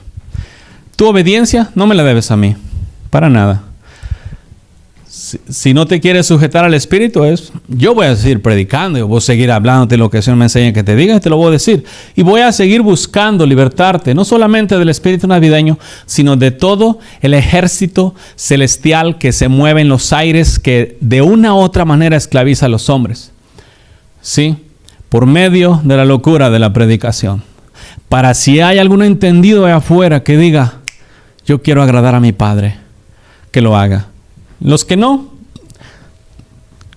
Tu obediencia no me la debes a mí, para nada. Si no te quieres sujetar al Espíritu, yo voy a seguir predicando, yo voy a seguir hablándote lo que el Señor me enseña que te diga, y te lo voy a decir. Y voy a seguir buscando libertarte, no solamente del espíritu navideño, sino de todo el ejército celestial que se mueve en los aires, que de una u otra manera esclaviza a los hombres. ¿Sí? Por medio de la locura de la predicación. Para si hay algún entendido allá afuera que diga, yo quiero agradar a mi Padre, que lo haga. Los que no,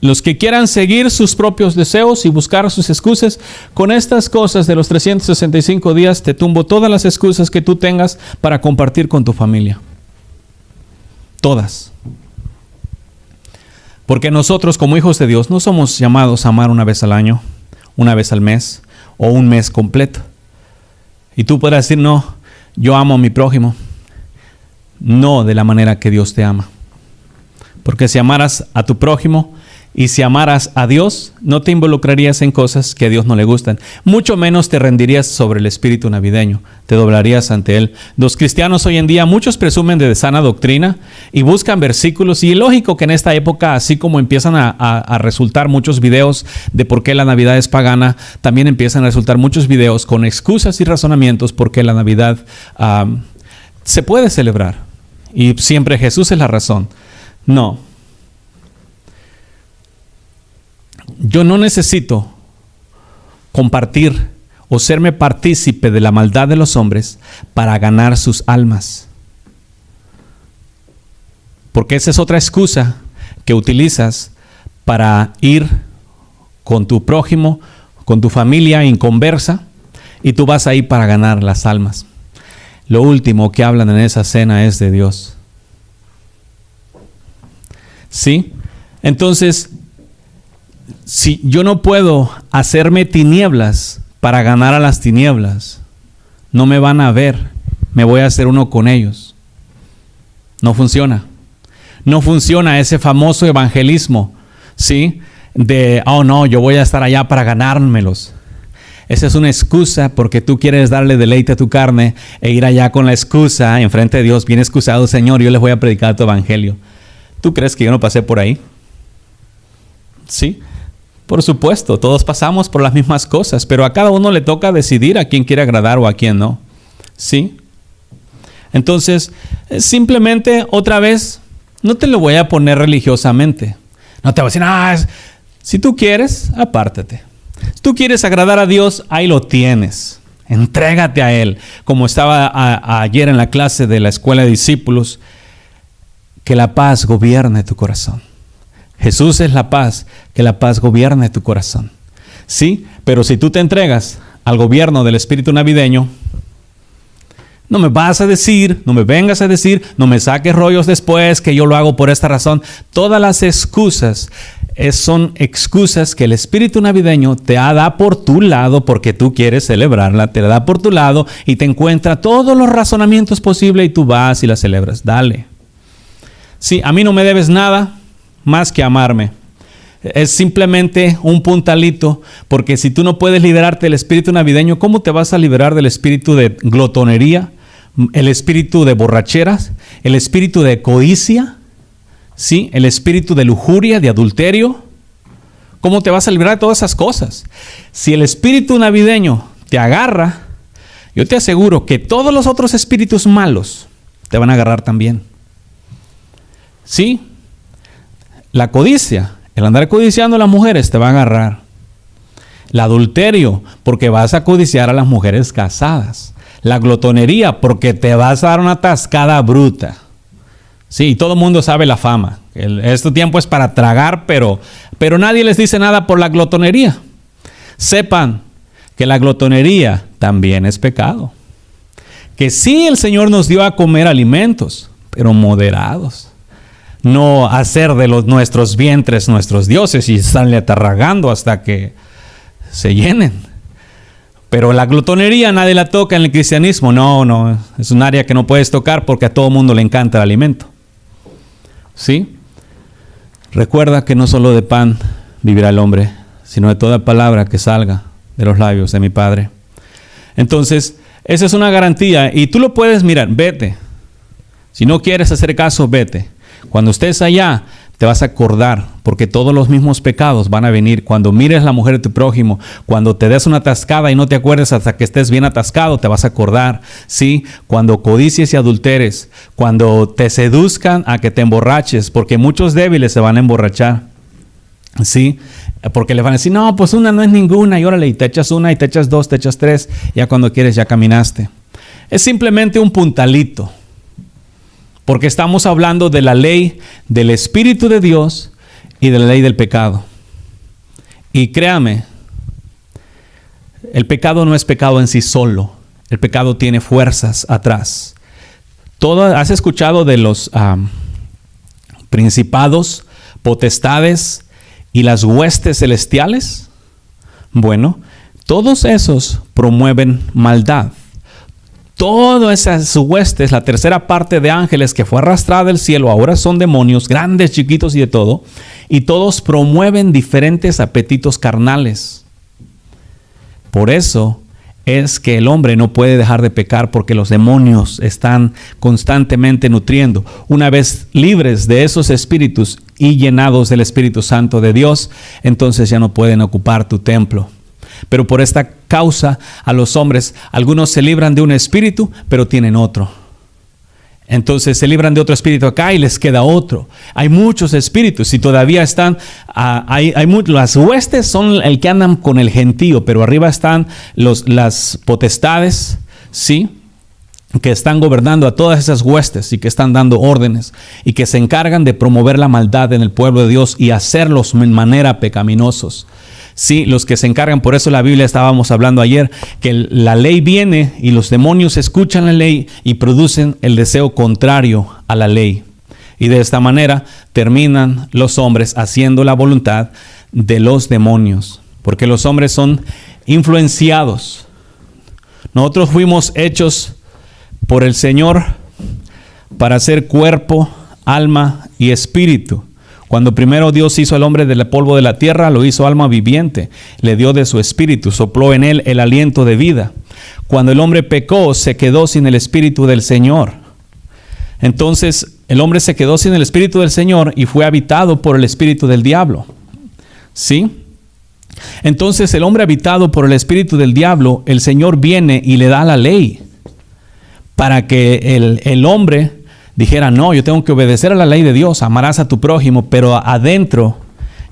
los que quieran seguir sus propios deseos y buscar sus excusas, con estas cosas de los 365 días te tumbo todas las excusas que tú tengas para compartir con tu familia. Todas. Porque nosotros como hijos de Dios no somos llamados a amar una vez al año, una vez al mes o un mes completo. Y tú podrás decir, no, yo amo a mi prójimo. No de la manera que Dios te ama. Porque si amaras a tu prójimo y si amaras a Dios, no te involucrarías en cosas que a Dios no le gustan. Mucho menos te rendirías sobre el espíritu navideño. Te doblarías ante Él. Los cristianos hoy en día, muchos presumen de sana doctrina y buscan versículos. Y es lógico que en esta época, así como empiezan a resultar muchos videos de por qué la Navidad es pagana, también empiezan a resultar muchos videos con excusas y razonamientos por qué la Navidad se puede celebrar. Y siempre Jesús es la razón. No. Yo no necesito compartir o serme partícipe de la maldad de los hombres para ganar sus almas. Porque esa es otra excusa que utilizas para ir con tu prójimo, con tu familia inconversa, y tú vas ahí para ganar las almas. Lo último que hablan en esa cena es de Dios. ¿Sí? Entonces, si yo no puedo hacerme tinieblas para ganar a las tinieblas, no me van a ver, me voy a hacer uno con ellos. No funciona. No funciona ese famoso evangelismo, ¿sí? De, oh no, yo voy a estar allá para ganármelos. Esa es una excusa porque tú quieres darle deleite a tu carne e ir allá con la excusa enfrente de Dios. Bien excusado, Señor, yo les voy a predicar tu evangelio. ¿Tú crees que yo no pasé por ahí? Sí, por supuesto, todos pasamos por las mismas cosas, pero a cada uno le toca decidir a quién quiere agradar o a quién no. ¿Sí? Entonces, simplemente, otra vez, no te lo voy a poner religiosamente. No te voy a decir, si tú quieres, apártate. Si tú quieres agradar a Dios, ahí lo tienes. Entrégate a Él. Como estaba ayer en la clase de la escuela de discípulos, que la paz gobierne tu corazón. Jesús es la paz, que la paz gobierne tu corazón. Sí, pero si tú te entregas al gobierno del espíritu navideño, No me vas a decir, no me vengas a decir, no me saques rollos después que yo lo hago por esta razón. Todas las excusas son excusas que el espíritu navideño te da por tu lado porque tú quieres celebrarla, te la da por tu lado y te encuentra todos los razonamientos posibles y tú vas y la celebras. Dale. Sí, a mí no me debes nada más que amarme. Es simplemente un puntalito, porque si tú no puedes liberarte del espíritu navideño, ¿cómo te vas a liberar del espíritu de glotonería, el espíritu de borracheras, el espíritu de codicia, ¿sí? El espíritu de lujuria, de adulterio? ¿Cómo te vas a liberar de todas esas cosas? Si el espíritu navideño te agarra, yo te aseguro que todos los otros espíritus malos te van a agarrar también. ¿Sí? La codicia, el andar codiciando a las mujeres te va a agarrar. El adulterio, porque vas a codiciar a las mujeres casadas. La glotonería, porque te vas a dar una tascada bruta. Sí, todo el mundo sabe la fama. Este tiempo es para tragar, pero nadie les dice nada por la glotonería. Sepan que la glotonería también es pecado. Que sí, el Señor nos dio a comer alimentos, pero moderados. No hacer de nuestros vientres nuestros dioses y estarle atarragando hasta que se llenen. Pero la glotonería nadie la toca en el cristianismo. No, es un área que no puedes tocar porque a todo mundo le encanta el alimento. ¿Sí? Recuerda que no solo de pan vivirá el hombre, sino de toda palabra que salga de los labios de mi Padre. Entonces, esa es una garantía y tú lo puedes mirar. Vete. Si no quieres hacer caso, vete. Cuando estés allá, te vas a acordar, porque todos los mismos pecados van a venir. Cuando mires la mujer de tu prójimo, cuando te des una atascada y no te acuerdes hasta que estés bien atascado, te vas a acordar. ¿Sí? Cuando codicies y adulteres, cuando te seduzcan a que te emborraches, porque muchos débiles se van a emborrachar. ¿Sí? Porque le van a decir, no, pues una no es ninguna, y órale, y te echas una, y te echas dos, te echas tres, ya cuando quieres ya caminaste. Es simplemente un puntalito. Porque estamos hablando de la ley del Espíritu de Dios y de la ley del pecado. Y créame, el pecado no es pecado en sí solo. El pecado tiene fuerzas atrás. ¿Has escuchado de los principados, potestades y las huestes celestiales? Bueno, todos esos promueven maldad. Todas esas huestes, la tercera parte de ángeles que fue arrastrada del cielo, ahora son demonios, grandes, chiquitos y de todo, y todos promueven diferentes apetitos carnales. Por eso es que el hombre no puede dejar de pecar, porque los demonios están constantemente nutriendo. Una vez libres de esos espíritus y llenados del Espíritu Santo de Dios, entonces ya no pueden ocupar tu templo. Pero por esta causa a los hombres, algunos se libran de un espíritu, pero tienen otro. Entonces se libran de otro espíritu acá y les queda otro. Hay muchos espíritus y todavía están, las huestes son el que andan con el gentío, pero arriba están las potestades, ¿sí? Que están gobernando a todas esas huestes y que están dando órdenes y que se encargan de promover la maldad en el pueblo de Dios y hacerlos en manera pecaminosos. Sí, los que se encargan, por eso la Biblia estábamos hablando ayer, que la ley viene y los demonios escuchan la ley y producen el deseo contrario a la ley. Y de esta manera terminan los hombres haciendo la voluntad de los demonios, porque los hombres son influenciados. Nosotros fuimos hechos por el Señor para ser cuerpo, alma y espíritu. Cuando primero Dios hizo al hombre del polvo de la tierra, lo hizo alma viviente, le dio de su espíritu, sopló en él el aliento de vida. Cuando el hombre pecó, se quedó sin el espíritu del Señor. Entonces, el hombre se quedó sin el espíritu del Señor y fue habitado por el espíritu del diablo. ¿Sí? Entonces, el hombre habitado por el espíritu del diablo, el Señor viene y le da la ley para que el hombre dijera, no, yo tengo que obedecer a la ley de Dios, amarás a tu prójimo, pero adentro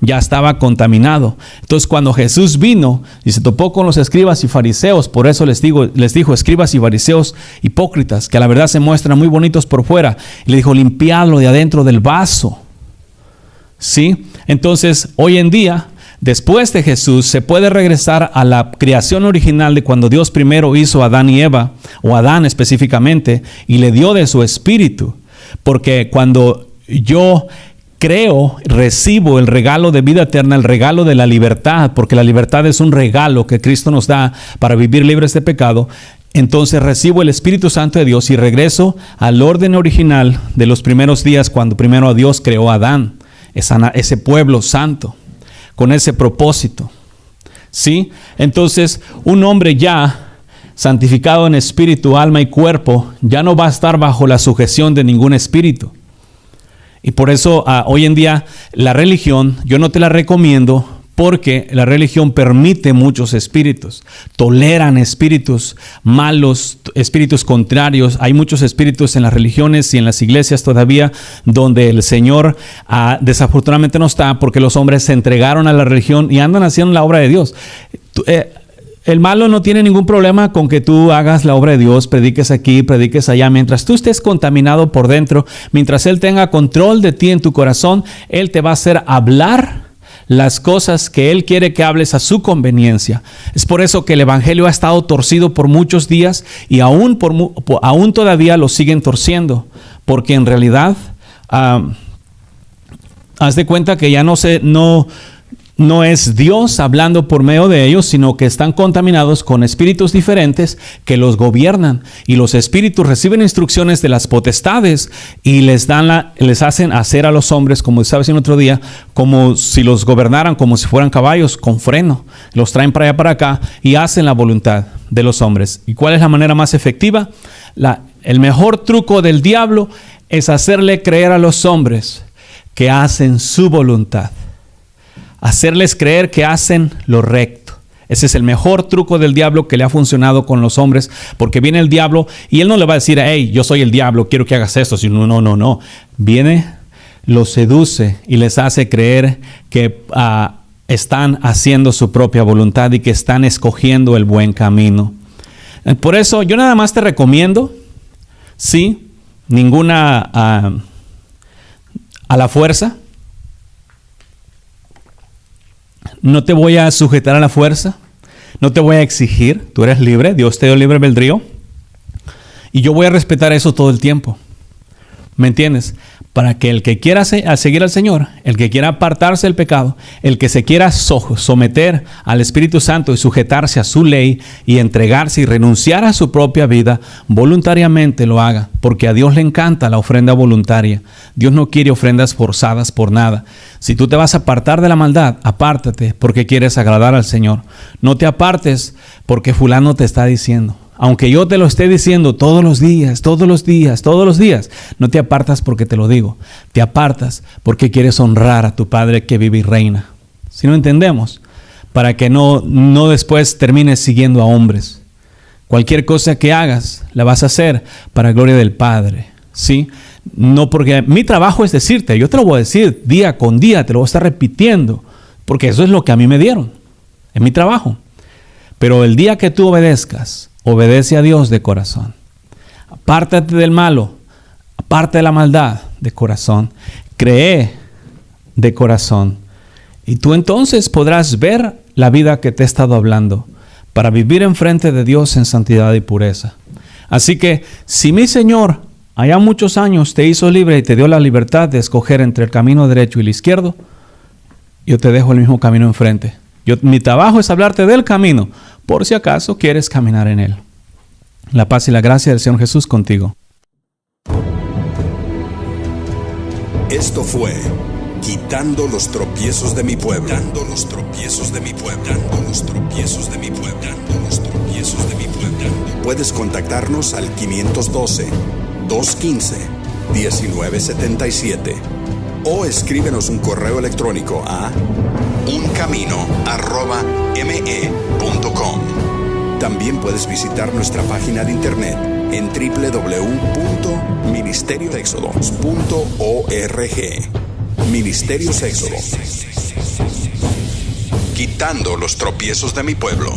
ya estaba contaminado. Entonces cuando Jesús vino y se topó con los escribas y fariseos, por eso les dijo, escribas y fariseos hipócritas, que a la verdad se muestran muy bonitos por fuera, y le dijo, limpiadlo de adentro del vaso. ¿Sí? Entonces hoy en día después de Jesús se puede regresar a la creación original de cuando Dios primero hizo a Adán y Eva, o Adán específicamente, y le dio de su espíritu. Porque cuando yo creo, recibo el regalo de vida eterna, el regalo de la libertad, porque la libertad es un regalo que Cristo nos da para vivir libres de pecado, entonces recibo el Espíritu Santo de Dios y regreso al orden original de los primeros días, cuando primero Dios creó a Adán, ese pueblo santo, con ese propósito. ¿Sí? Entonces, un hombre ya santificado en espíritu, alma y cuerpo, ya no va a estar bajo la sujeción de ningún espíritu. Y por eso hoy en día la religión, yo no te la recomiendo, porque la religión permite muchos espíritus, toleran espíritus malos, espíritus contrarios. Hay muchos espíritus en las religiones y en las iglesias todavía donde el Señor desafortunadamente no está, porque los hombres se entregaron a la religión y andan haciendo la obra de Dios. El malo no tiene ningún problema con que tú hagas la obra de Dios, prediques aquí, prediques allá. Mientras tú estés contaminado por dentro, mientras Él tenga control de ti en tu corazón, Él te va a hacer hablar las cosas que Él quiere que hables a su conveniencia. Es por eso que el evangelio ha estado torcido por muchos días y aún todavía lo siguen torciendo, porque en realidad haz de cuenta que ya no es Dios hablando por medio de ellos, sino que están contaminados con espíritus diferentes que los gobiernan. Y los espíritus reciben instrucciones de las potestades y les hacen hacer a los hombres, como estaba diciendo otro día, como si los gobernaran, como si fueran caballos con freno. Los traen para allá, para acá y hacen la voluntad de los hombres. ¿Y cuál es la manera más efectiva? El mejor truco del diablo es hacerle creer a los hombres que hacen su voluntad. Hacerles creer que hacen lo recto. Ese es el mejor truco del diablo que le ha funcionado con los hombres, porque viene el diablo y él no le va a decir, hey, yo soy el diablo, quiero que hagas esto, sino no. Viene, los seduce y les hace creer que están haciendo su propia voluntad y que están escogiendo el buen camino. Por eso yo nada más te recomiendo, sí, ninguna a la fuerza. No te voy a sujetar a la fuerza, no te voy a exigir, tú eres libre, Dios te dio libre albedrío y yo voy a respetar eso todo el tiempo. ¿Me entiendes? Para que el que quiera seguir al Señor, el que quiera apartarse del pecado, el que se quiera someter al Espíritu Santo y sujetarse a su ley y entregarse y renunciar a su propia vida, voluntariamente lo haga, porque a Dios le encanta la ofrenda voluntaria. Dios no quiere ofrendas forzadas por nada. Si tú te vas a apartar de la maldad, apártate porque quieres agradar al Señor. No te apartes porque fulano te está diciendo. Aunque yo te lo esté diciendo todos los días, no te apartas porque te lo digo. Te apartas porque quieres honrar a tu Padre que vive y reina. Si no entendemos, para que no después termines siguiendo a hombres. Cualquier cosa que hagas, la vas a hacer para gloria del Padre. ¿Sí? No, porque mi trabajo es decirte, yo te lo voy a decir día con día, te lo voy a estar repitiendo, porque eso es lo que a mí me dieron. Es mi trabajo. Pero el día que tú obedezcas, obedece a Dios de corazón. Apártate del malo, aparte de la maldad de corazón. Cree de corazón. Y tú entonces podrás ver la vida que te he estado hablando para vivir enfrente de Dios en santidad y pureza. Así que si mi Señor allá muchos años te hizo libre y te dio la libertad de escoger entre el camino derecho y el izquierdo, yo te dejo el mismo camino enfrente. Mi trabajo es hablarte del camino, por si acaso quieres caminar en él. La paz y la gracia del Señor Jesús contigo. Esto fue Quitando los tropiezos de mi pueblo. Quitando los tropiezos de mi pueblo. Quitando los tropiezos de mi pueblo. Quitando los tropiezos de mi pueblo. Puedes contactarnos al 512-215-1977 o escríbenos un correo electrónico a uncamino@me.com. También puedes visitar nuestra página de internet en www.ministeriosexodos.org. Ministerios Éxodo. Quitando los tropiezos de mi pueblo.